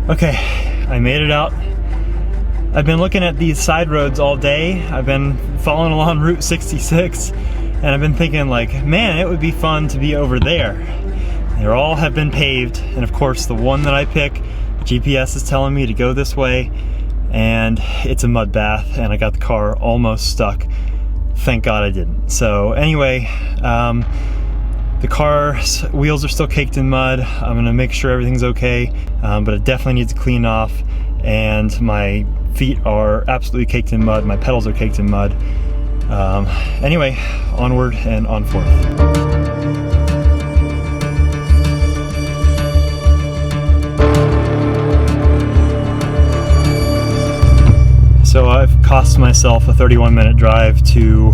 Okay, I made it out. I've been looking at these side roads all day. I've been following along Route 66, and I've been thinking like, man, it would be fun to be over there. They all have been paved, and of course the one that I pick, the GPS is telling me to go this way, and it's a mud bath, and I got the car almost stuck. Thank God I didn't. So anyway, the car's wheels are still caked in mud. I'm gonna make sure everything's okay, but it definitely needs to clean off, and my feet are absolutely caked in mud. My pedals are caked in mud. Anyway, onward and on forth. So I've cost myself a 31-minute drive to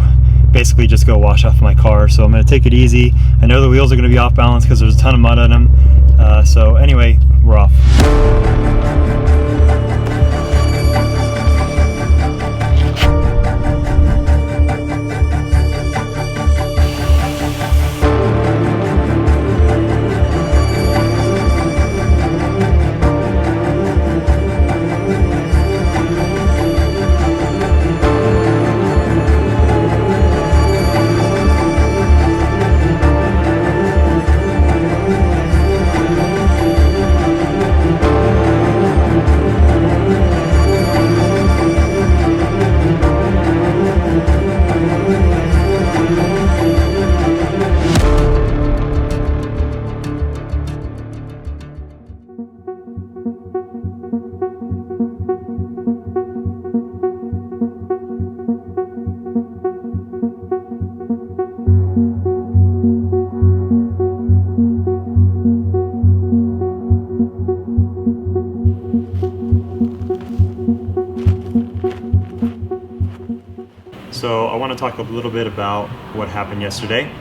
basically just go wash off my car. So I'm gonna take it easy. I know the wheels are gonna be off balance because there's a ton of mud on them. So anyway, we're off. So I want to talk a little bit about what happened yesterday.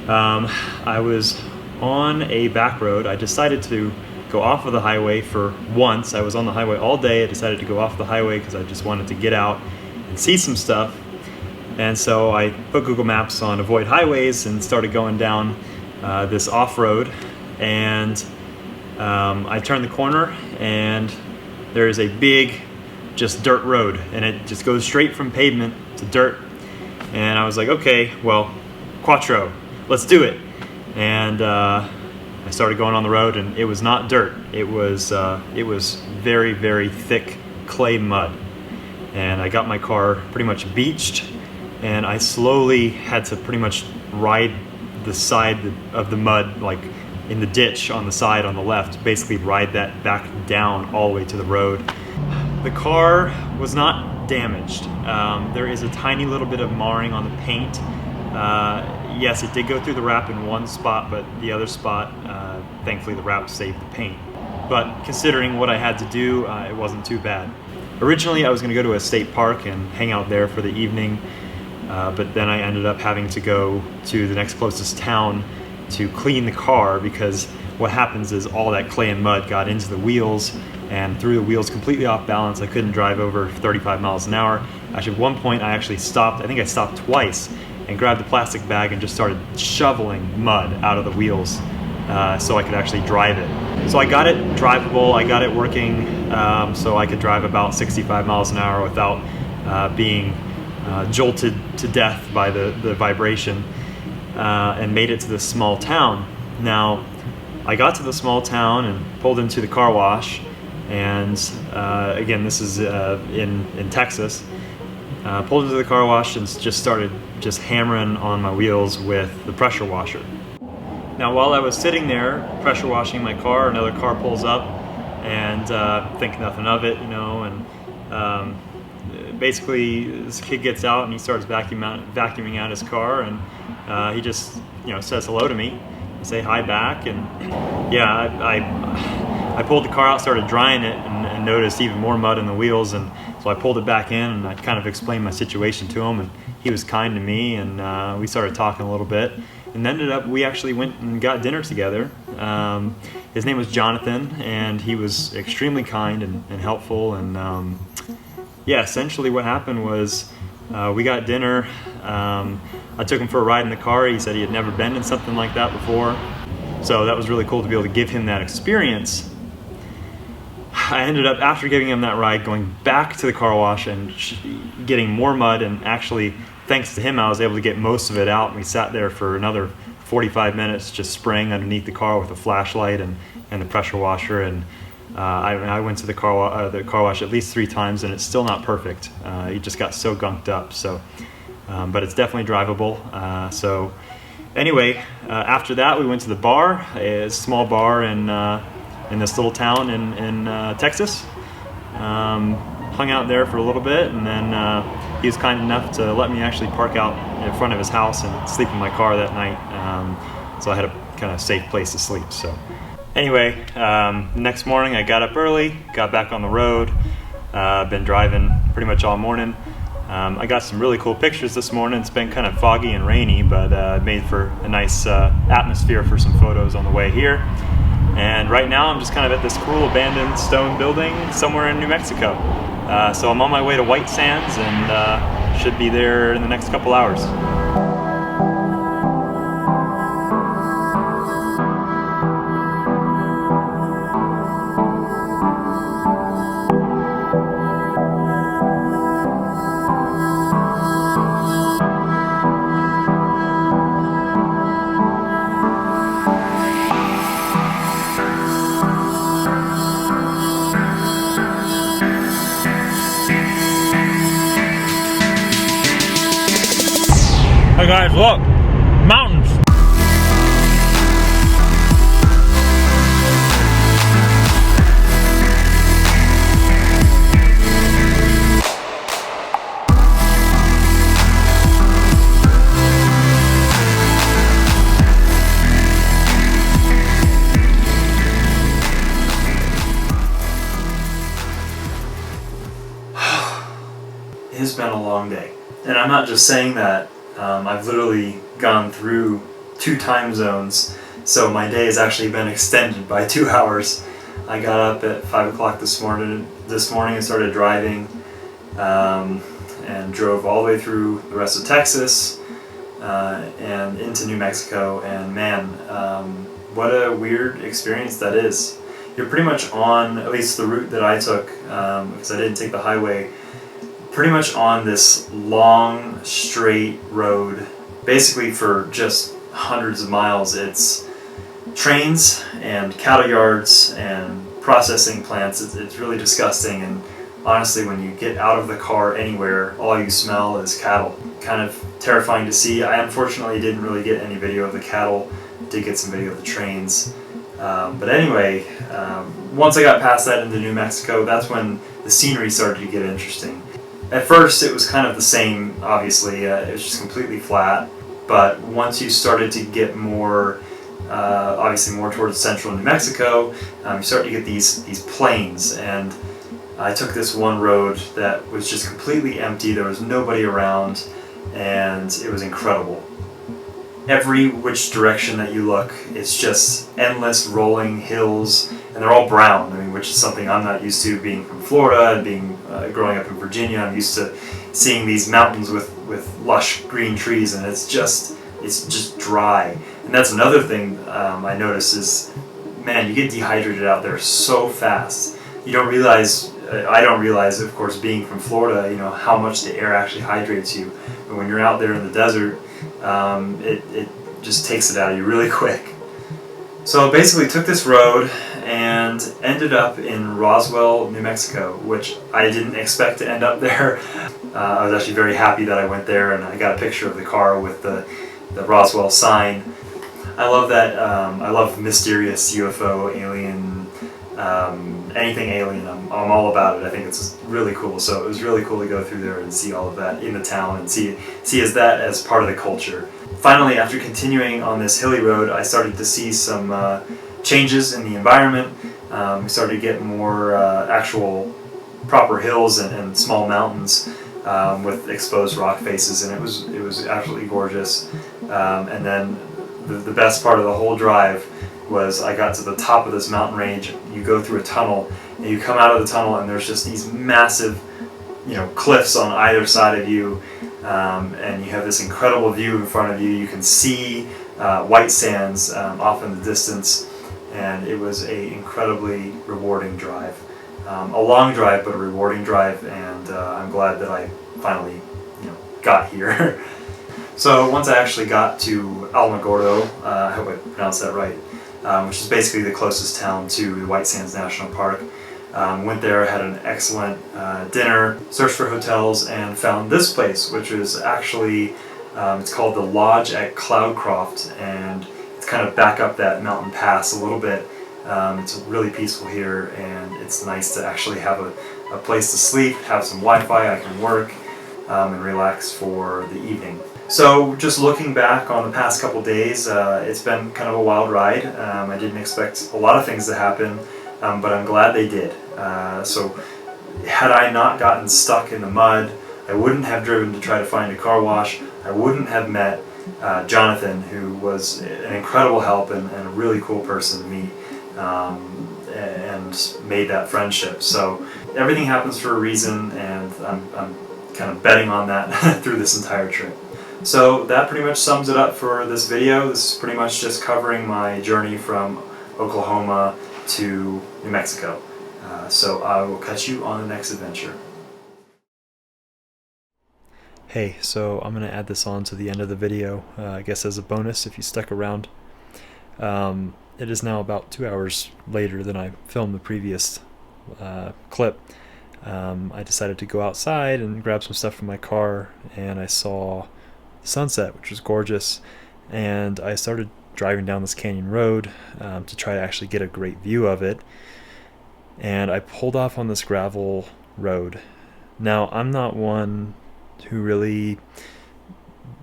I was on a back road. I decided to go off of the highway for once. I was on the highway all day. I decided to go off the highway because I just wanted to get out and see some stuff. And so I put Google Maps on avoid highways and started going down this off-road. And I turned the corner and there is a big just dirt road, and it just goes straight from pavement to dirt. And I was like, okay, well, quattro, let's do it. And I started going on the road, and it was not dirt. It was very, very thick clay mud. And I got my car pretty much beached, and I slowly had to pretty much ride the side of the mud, like in the ditch on the side on the left, basically ride that back down all the way to the road. The car was not damaged. There is a tiny little bit of marring on the paint. Yes, it did go through the wrap in one spot, but the other spot, thankfully the wrap saved the paint. But considering what I had to do, it wasn't too bad. Originally I was going to go to a state park and hang out there for the evening, but then I ended up having to go to the next closest town to clean the car, because what happens is all that clay and mud got into the wheels and threw the wheels completely off balance. I couldn't drive over 35 miles an hour. Actually, at one point I actually stopped. I think I stopped twice and grabbed the plastic bag and just started shoveling mud out of the wheels so I could actually drive it. So I got it drivable, I got it working so I could drive about 65 miles an hour without being jolted to death by the vibration, and made it to this small town. Now, I got to the small town and pulled into the car wash, and again, this is in Texas. Pulled into the car wash and just started hammering on my wheels with the pressure washer. Now, while I was sitting there pressure washing my car, another car pulls up, and think nothing of it, you know, and basically this kid gets out and he starts vacuuming out his car, and he just, you know, says hello to me. I say hi back, and yeah, I pulled the car out, started drying it, and noticed even more mud in the wheels, and so I pulled it back in, and I kind of explained my situation to him, and he was kind to me, and we started talking a little bit, and ended up, we actually went and got dinner together. His name was Jonathan, and he was extremely kind and helpful, and yeah, essentially what happened was we got dinner. I took him for a ride in the car. He said he had never been in something like that before, so that was really cool to be able to give him that experience. I ended up, after giving him that ride, going back to the car wash and getting more mud, and actually, thanks to him, I was able to get most of it out. We sat there for another 45 minutes just spraying underneath the car with a flashlight and the pressure washer, and I went to the car wash at least 3 times, and it's still not perfect. It just got so gunked up. So, but it's definitely drivable. So anyway, after that we went to the bar, a small bar in this little town in Texas. Hung out there for a little bit, and then he was kind enough to let me actually park out in front of his house and sleep in my car that night. So I had a kind of safe place to sleep. So anyway, next morning I got up early, got back on the road. Been driving pretty much all morning. I got some really cool pictures this morning. It's been kind of foggy and rainy, but made for a nice atmosphere for some photos on the way here. And right now I'm just kind of at this cool abandoned stone building somewhere in New Mexico. So I'm on my way to White Sands, and should be there in the next couple hours. Hey guys, look! Mountains! It has been a long day. And I'm not just saying that. I've literally gone through 2 time zones, so my day has actually been extended by 2 hours. I got up at 5 o'clock this morning and started driving, and drove all the way through the rest of Texas and into New Mexico, and man, what a weird experience that is. You're pretty much on, at least the route that I took, because I didn't take the highway, pretty much on this long straight road, basically for just hundreds of miles. It's trains and cattle yards and processing plants. It's really disgusting, and honestly when you get out of the car anywhere, all you smell is cattle. Kind of terrifying to see. I unfortunately didn't really get any video of the cattle. Did get some video of the trains. But anyway, once I got past that into New Mexico, that's when the scenery started to get interesting. At first it was kind of the same, obviously, it was just completely flat, but once you started to get more, obviously more towards central New Mexico, you start to get these plains, and I took this one road that was just completely empty, there was nobody around, and it was incredible. Every which direction that you look, it's just endless rolling hills, and they're all brown. I mean, which is something I'm not used to, being from Florida and being growing up in Virginia. I'm used to seeing these mountains with lush green trees, and it's just dry. And that's another thing I notice is, man, you get dehydrated out there so fast. You don't realize. I don't realize, of course, being from Florida, you know, how much the air actually hydrates you. But when you're out there in the desert, it just takes it out of you really quick. So basically took this road and ended up in Roswell, New Mexico, which I didn't expect to end up there. I was actually very happy that I went there, and I got a picture of the car with the Roswell sign. I love that. I love mysterious UFO, alien, anything alien. I'm all about it. I think it's really cool. So it was really cool to go through there and see all of that in the town and see that as part of the culture. Finally, after continuing on this hilly road, I started to see some changes in the environment. We started to get more actual proper hills and small mountains with exposed rock faces, and it was absolutely gorgeous. And then the best part of the whole drive was I got to the top of this mountain range. You go through a tunnel, and you come out of the tunnel, and there's just these massive, cliffs on either side of you, and you have this incredible view in front of you. You can see White Sands off in the distance, and it was an incredibly rewarding drive. A long drive, but a rewarding drive, and I'm glad that I finally, got here. So once I actually got to Alamogordo, I hope I pronounced that right, which is basically the closest town to the White Sands National Park. Went there, had an excellent dinner, searched for hotels, and found this place, which is actually, it's called the Lodge at Cloudcroft, and it's kind of back up that mountain pass a little bit. It's really peaceful here, and it's nice to actually have a place to sleep, have some Wi-Fi, I can work, and relax for the evening. So just looking back on the past couple days, it's been kind of a wild ride. I didn't expect a lot of things to happen, but I'm glad they did. So had I not gotten stuck in the mud, I wouldn't have driven to try to find a car wash. I wouldn't have met Jonathan, who was an incredible help and a really cool person to meet, and made that friendship. So everything happens for a reason, and I'm kind of betting on that through this entire trip. So that pretty much sums it up for this video. This is pretty much just covering my journey from Oklahoma to New Mexico. So I will catch you on the next adventure. Hey, so I'm going to add this on to the end of the video, I guess as a bonus if you stuck around. It is now about 2 hours later than I filmed the previous clip. I decided to go outside and grab some stuff from my car, and I saw the sunset, which was gorgeous, and I started driving down this canyon road to try to actually get a great view of it, and I pulled off on this gravel road. Now, I'm not one who really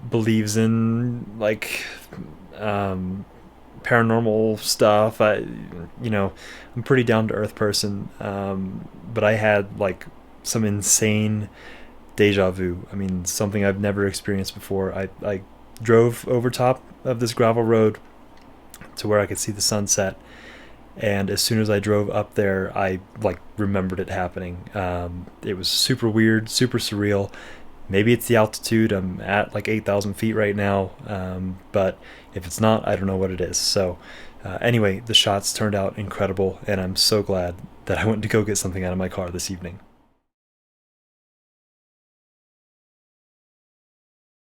believes in paranormal stuff. I'm a pretty down-to-earth person, but I had some insane deja vu. I mean, something I've never experienced before. I drove over top of this gravel road to where I could see the sunset, and as soon as I drove up there, I remembered it happening. It was super weird, super surreal. Maybe it's the altitude. I'm at 8,000 feet right now, but if it's not, I don't know what it is. So anyway, the shots turned out incredible, and I'm so glad that I went to go get something out of my car this evening.